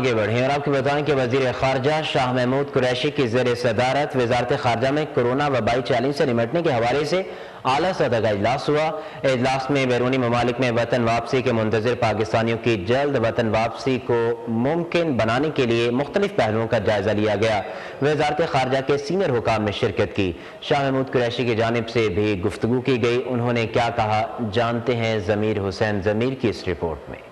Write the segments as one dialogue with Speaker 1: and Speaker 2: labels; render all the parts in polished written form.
Speaker 1: आगे बढ़ें और आपको बताएं कि वजीर खारजा शाह महमूद कुरैशी की ज़ेर सदारत वजारत खारजा में कोरोना वबाई चैलेंज से निपटने के हवाले से आला सतह का इजलास हुआ। इजलास में बैरूनी ममालिक में वतन वापसी के मुंतज़िर पाकिस्तानियों की जल्द वतन वापसी को मुमकिन बनाने के लिए मुख्तलिफ पहलुओं का जायजा लिया गया। वजारत खारजा के सीनियर हुकाम ने शिरकत की। शाह महमूद कुरैशी की जानिब से भी गुफ्तगू की गई। उन्होंने क्या कहा, जानते हैं ज़मीर हुसैन ज़मीर की इस रिपोर्ट में।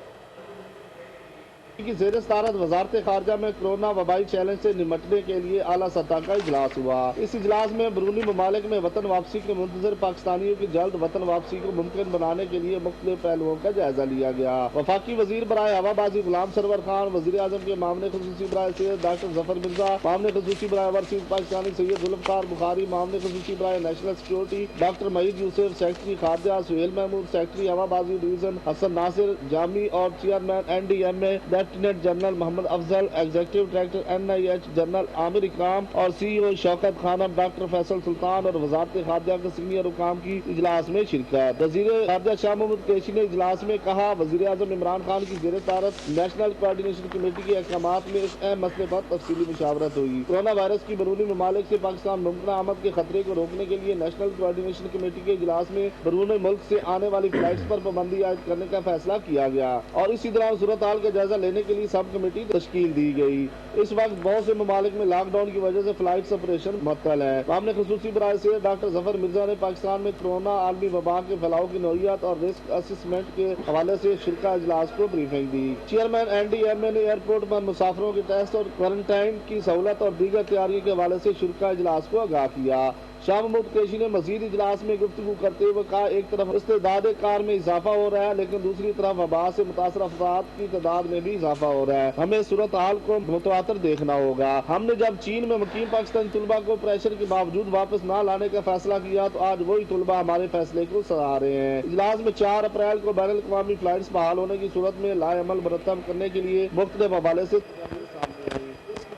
Speaker 2: की ज़ेर सदारत वजारत खारजा में कोरोना वबाई चैलेंज से निपटने के लिए आला सतह का इजलास हुआ। इस इजलास में बैरूनी ममालिक में वतन वापसी के मुंतज़िर पाकिस्तानियों की जल्द वतन वापसी को मुमकिन बनाने के लिए मुख्तलिफ पहलुओं का जायजा लिया गया। वफाकी वजीर बराए हवाबाजी गुलाम सरवर खान, वजीर आजम के मामले खुसूसी बराए सैयद डॉक्टर जफर मिर्जा, मामले खुसूसी बराए ओवरसीज पाकिस्तानी सैयद जुल्फ़िकार बुखारी, मामले खुसूसी बराए national security doctor Moeed Yusuf, secretary खारजा सुहेल महमूद, सेक्रेटरी हवाबाजी डिवीजन हसन नासिर जामी और chairman NDMA lieutenant general Mohammad Afzal, executive director NIH general Amir Ikram और CEO शौकत खानम डॉक्टर फैसल सुल्तान और वजारत खारजा के सीनियर हुकाम की इजलास में शिरकत। वजीर खारजा शाह महमूद कुरैशी ने इजलास में कहा, वजीर आजम इमरान खान की ज़ेर सदारत नेशनल कोऑर्डिनेशन कमेटी के अहकामात में इस अहम मसले पर तफसीली मुशावरत हुई। कोरोना वायरस की बैरूनी ममालिक से पाकिस्तान मुमकिन आमद के खतरे को रोकने के लिए नेशनल कोऑर्डिनेशन कमेटी के इजलास में बैरून मुल्क से आने वाली फ्लाइट्स पर पाबंदी आयद करने का फैसला किया गया और इसी दौरान सूरत हाल का जायजा लेने के लिए सब कमेटी तश्कील दी गई। इस वक्त बहुत से ममालिक में लॉकडाउन की वजह से फ्लाइट ऑपरेशन मअतल है। मामले खुसूसी बराए से डॉक्टर जफर मिर्जा ने पाकिस्तान में कोरोना आलमी वबा के फैलाव की नौइयत और रिस्क असेसमेंट के हवाले से शिरका इजलास को ब्रीफिंग दी। चेयरमैन NDMA ने एयरपोर्ट पर मुसाफिरों के टेस्ट और क्वारंटाइन की सहूलत और दीगर तैयारियों के हवाले से शिरका इजलास को आगाह किया। शाह महमूद कुरैशी ने मजीद इजलास में गुफ्तगू करते हुए कहा, एक तरफ इस्तेदाद कार में इजाफा हो रहा है, लेकिन दूसरी तरफ वबा से मुतासर अफराद की तादाद में भी इजाफा हो रहा है। हमें सूरत हाल को मुतवातर देखना होगा। हमने जब चीन में मुकीम पाकिस्तानी तुलबा को प्रेशर के बावजूद वापस न लाने का फैसला किया तो आज वही तुलबा हमारे फैसले को सराह रहे हैं। इजलास में 4 अप्रैल को बैनुल अक़वामी फ्लाइट्स बहाल होने की सूरत में लाएअमल मुरतब करने के लिए मुख्तलिफ हवाले से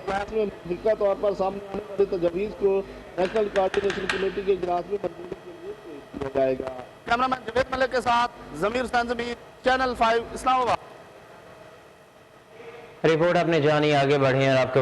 Speaker 2: तौर पर सामने आने वाली तजवीज़ को नेशनल कोऑर्डिनेशन कमेटी के इजलास में मंजूरी के लिए पेश किया जाएगा। कैमरामैन जवेद मलिक के साथ ज़मीर हुसैन ज़मीर, चैनल 5 इस्लामाबाद।
Speaker 1: रिपोर्ट आपने जानी, आगे बढ़े और आपको